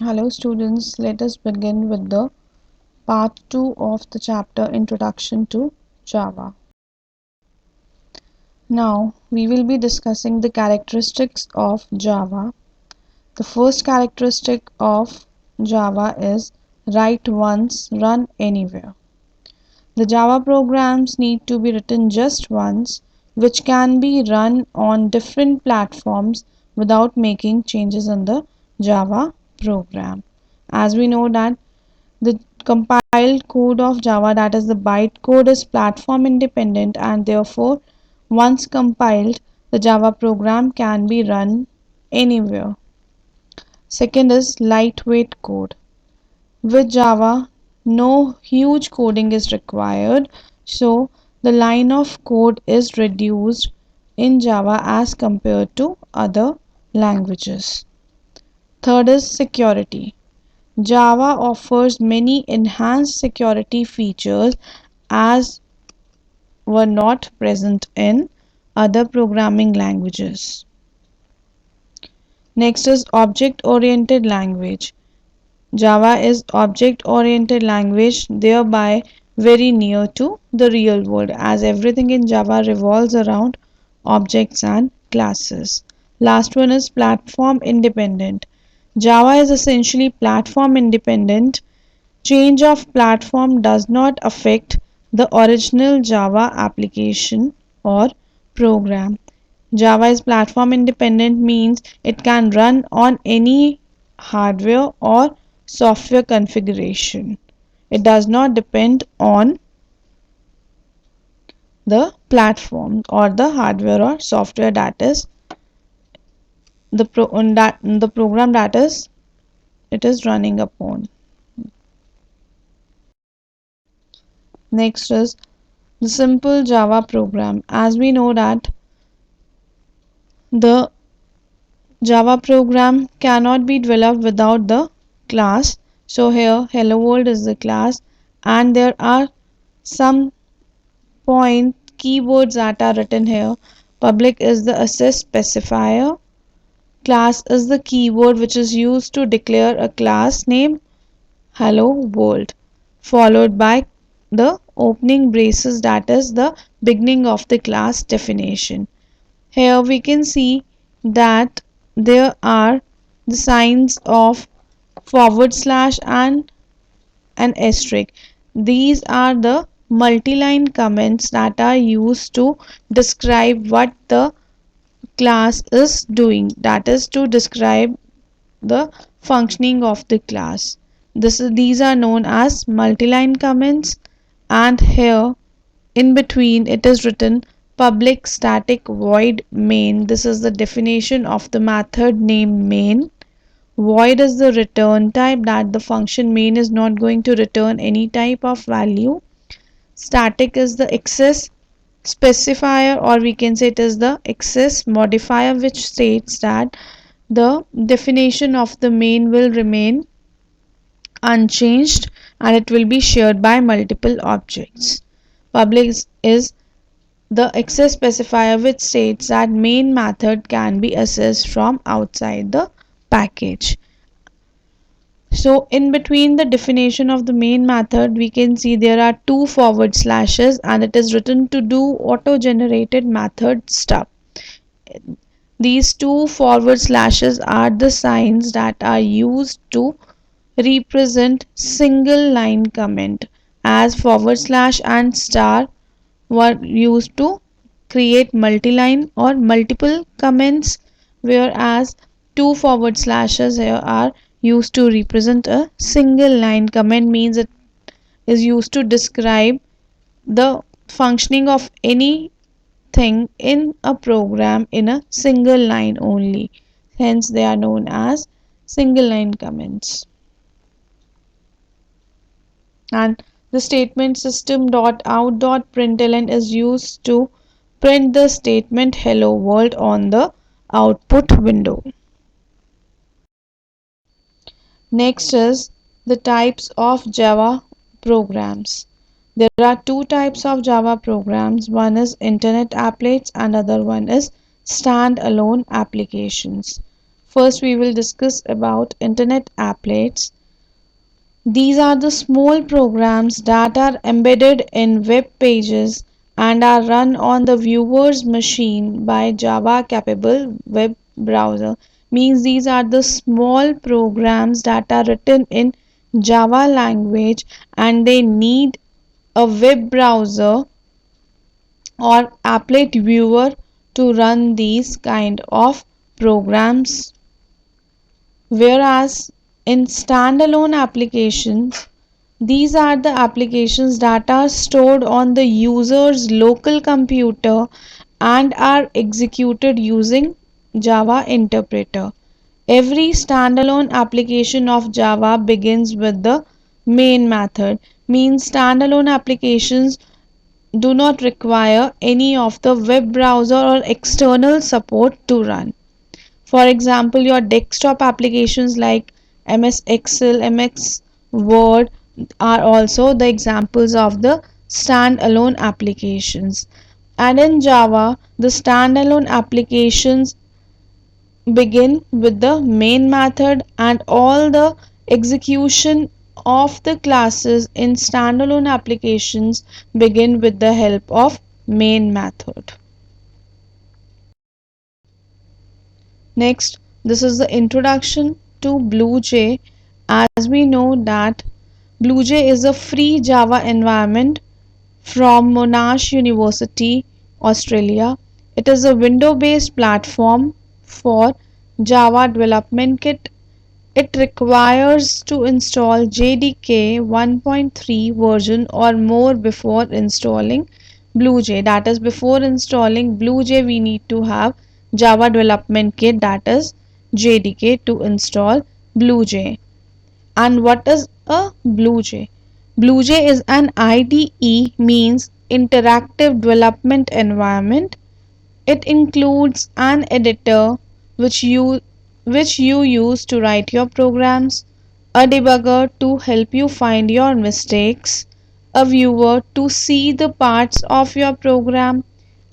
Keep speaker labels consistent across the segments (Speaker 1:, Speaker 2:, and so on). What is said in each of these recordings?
Speaker 1: Hello students, let us begin with the part 2 of the chapter Introduction to Java. Now we will be discussing the characteristics of Java. The first characteristic of Java is write once, run anywhere. The Java programs need to be written just once, which can be run on different platforms without making changes in the Java program. As we know that the compiled code of Java, that is the bytecode, is platform independent, and therefore once compiled the Java program can be run anywhere. Second is lightweight code. With Java no huge coding is required, so the line of code is reduced in Java as compared to other languages. Third is security. Java offers many enhanced security features as were not present in other programming languages. Next is object-oriented language. Java is object-oriented language, thereby very near to the real world, as everything in Java revolves around objects and classes. Last one is platform independent. Java is essentially platform independent. Change of platform does not affect the original Java application or program. Java is platform independent means it can run on any hardware or software configuration. It does not depend on the platform or the hardware or software that is the program that is it is running upon. Next is the simple Java program. As we know that the Java program cannot be developed without the class. So here hello world is the class, and there are some point keywords that are written here. Public is the access specifier. Class is the keyword which is used to declare a class name hello world, followed by the opening braces, that is the beginning of the class definition. Here we can see that there are the signs of forward slash and an asterisk. These are the multi-line comments that are used to describe what the class is doing, that is to describe the functioning of the class. These are known as multi-line comments, and here in between it is written public static void main. This is the definition of the method name main. Void is the return type, that the function main is not going to return any type of value. Static is the access specifier, or we can say it is the access modifier, which states that the definition of the main will remain unchanged and it will be shared by multiple objects. Public is the access specifier, which states that main method can be accessed from outside the package. So in between the definition of the main method, we can see there are two forward slashes, and it is written to do auto generated method stub. These two forward slashes are the signs that are used to represent single line comment, as forward slash and star were used to create multi-line or multiple comments, whereas two forward slashes here are used to represent a single line comment, means it is used to describe the functioning of anything in a program in a single line only. Hence they are known as single line comments. And the statement system.out.println is used to print the statement hello world on the output window. Next is the types of Java programs. There are two types of Java programs. One is internet applets and other one is standalone applications. First, we will discuss about internet applets. These are the small programs that are embedded in web pages and are run on the viewer's machine by Java capable web browser. Means these are the small programs that are written in Java language and they need a web browser or applet viewer to run these kind of programs. Whereas in standalone applications, these are the applications that are stored on the user's local computer and are executed using Java interpreter. Every standalone application of Java begins with the main method. Means standalone applications do not require any of the web browser or external support to run. For example, your desktop applications like MS Excel, MS Word are also the examples of the standalone applications. And in Java, the standalone applications begin with the main method and all the execution of the classes in standalone applications begin with the help of main method. Next, this is the introduction to BlueJ. As we know that BlueJ is a free Java environment from Monash University, Australia. It is a window-based platform for Java Development Kit. It requires to install JDK 1.3 version or more before installing BlueJ. That is, before installing BlueJ, we need to have Java Development Kit, that is JDK, to install BlueJ. And what is a BlueJ? BlueJ is an IDE, means interactive development environment. It includes an editor which you use to write your programs, a debugger to help you find your mistakes, a viewer to see the parts of your program,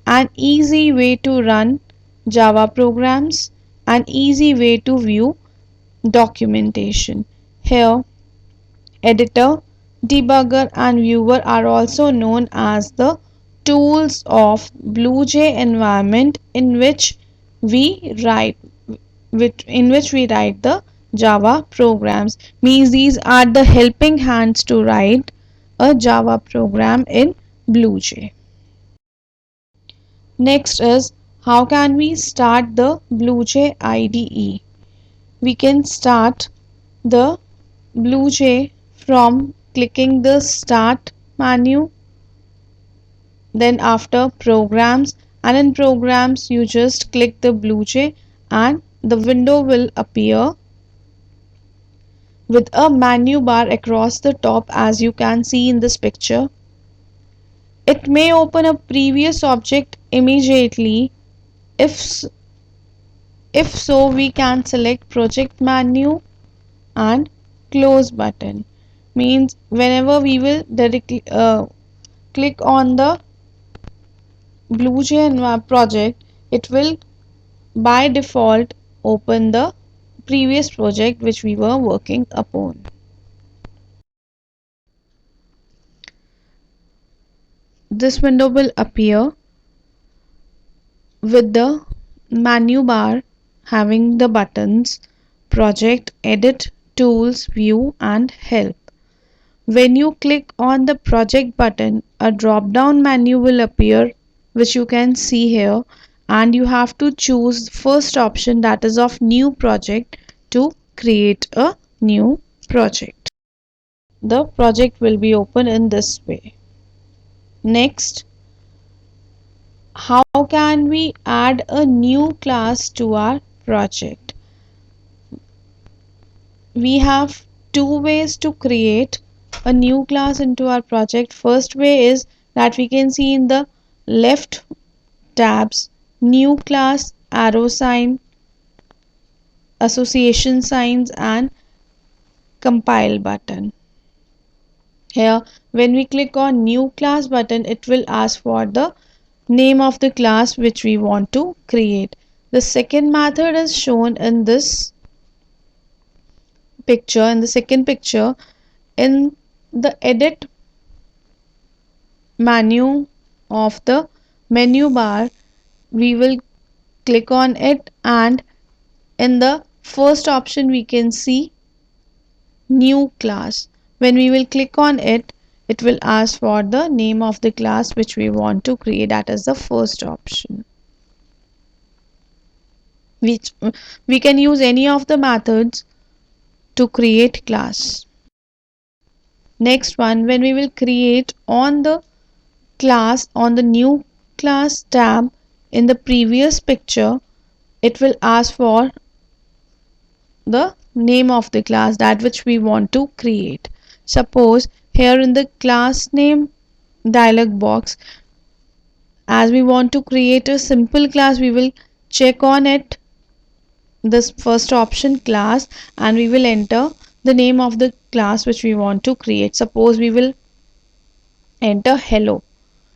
Speaker 1: an easy way to run Java programs, an easy way to view documentation. Here, editor, debugger and viewer are also known as the tools of BlueJ environment we write in which we write the Java programs. Means these are the helping hands to write a Java program in BlueJ. Next is, how can we start the BlueJ IDE? We can start the BlueJ from clicking the start menu, then after programs, and in programs you just click the BlueJ and the window will appear with a menu bar across the top, as you can see in this picture. It may open a previous object immediately. If if so, we can select project menu and close button. Means whenever we will directly click on the BlueJ project, it will by default open the previous project which we were working upon. This window will appear with the menu bar having the buttons project, edit, tools, view and help. When you click on the project button, a drop down menu will appear which you can see here, and you have to choose first option, that is of new project, to create a new project. The project will be open in this way. Next, how can we add a new class to our project? We have two ways to create a new class into our project. First way is that we can see in the left tabs, new class, arrow sign, association signs and compile button. Here, when we click on new class button, it will ask for the name of the class which we want to create. The second method is shown in this picture. In the second picture, in the edit menu of the menu bar, we will click on it, and in the first option we can see new class. When we will click on it, it will ask for the name of the class which we want to create. That is the first option. Which we can use any of the methods to create class. Next one, when we will create on the class, on the new class tab, in the previous picture, it will ask for the name of the class, that which we want to create. Suppose here in the class name dialog box, as we want to create a simple class, we will check on it, this first option class, and we will enter the name of the class which we want to create. Suppose we will enter hello.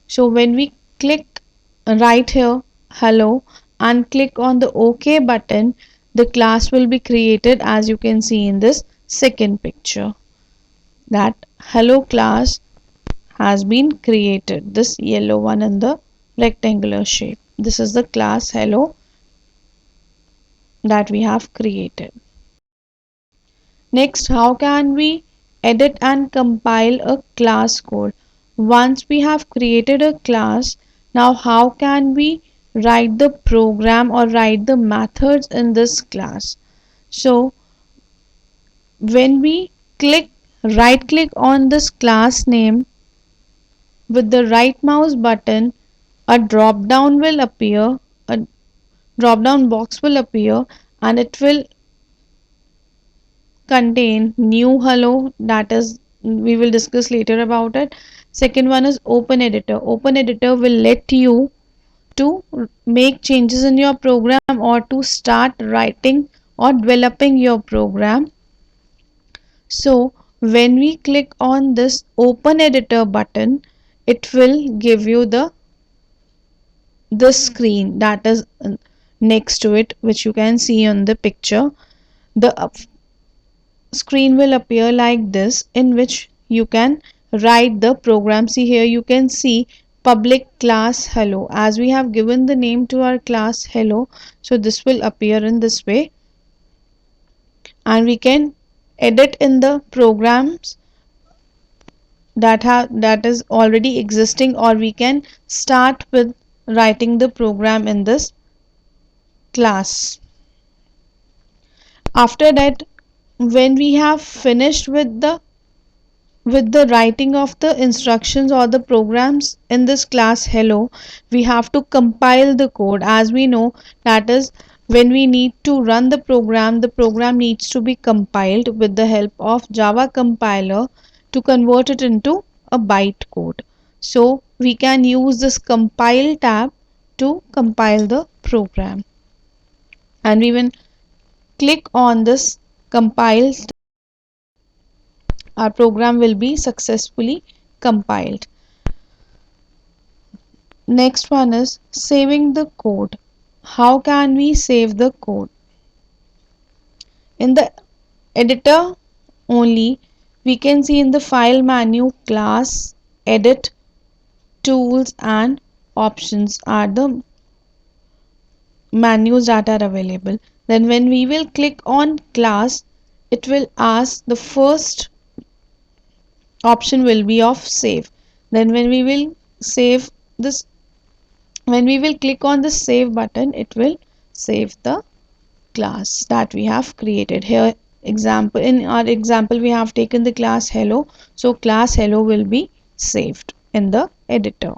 Speaker 1: So when we click right here hello and click on the OK button, the class will be created as you can see in this second picture. That hello class has been created. This yellow one in the rectangular shape. This is the class hello that we have created. Next, how can we edit and compile a class code? Once we have created a class, now how can we write the program or write the methods in this class? So, when we right click on this class name with the right mouse button, a drop down will appear, a drop down box will appear, and it will contain new hello, that is we will discuss later about it. Second one is open editor. Open editor will let you to make changes in your program or to start writing or developing your program. So when we click on this open editor button, it will give you the screen that is next to it, which you can see on the picture. The screen will appear like this, in which you can write the program. See here you can see public class hello, as we have given the name to our class hello, so this will appear in this way, and we can edit in the programs that is already existing, or we can start with writing the program in this class. After that, when we have finished with the writing of the instructions or the programs in this class hello, we have to compile the code. As we know, that is when we need to run the program needs to be compiled with the help of Java compiler to convert it into a bytecode. So we can use this compile tab to compile the program, and we will click on this compile, our program will be successfully compiled. Next one is saving the code. How can we save the code? In the editor only, we can see in the file menu class, edit, tools and options are the menus that are available. Then when we will click on class, it will ask, the first option will be of save. Then when we will save this, when we will click on the save button, it will save the class that we have created. Here example, in our example we have taken the class hello, so class hello will be saved in the editor.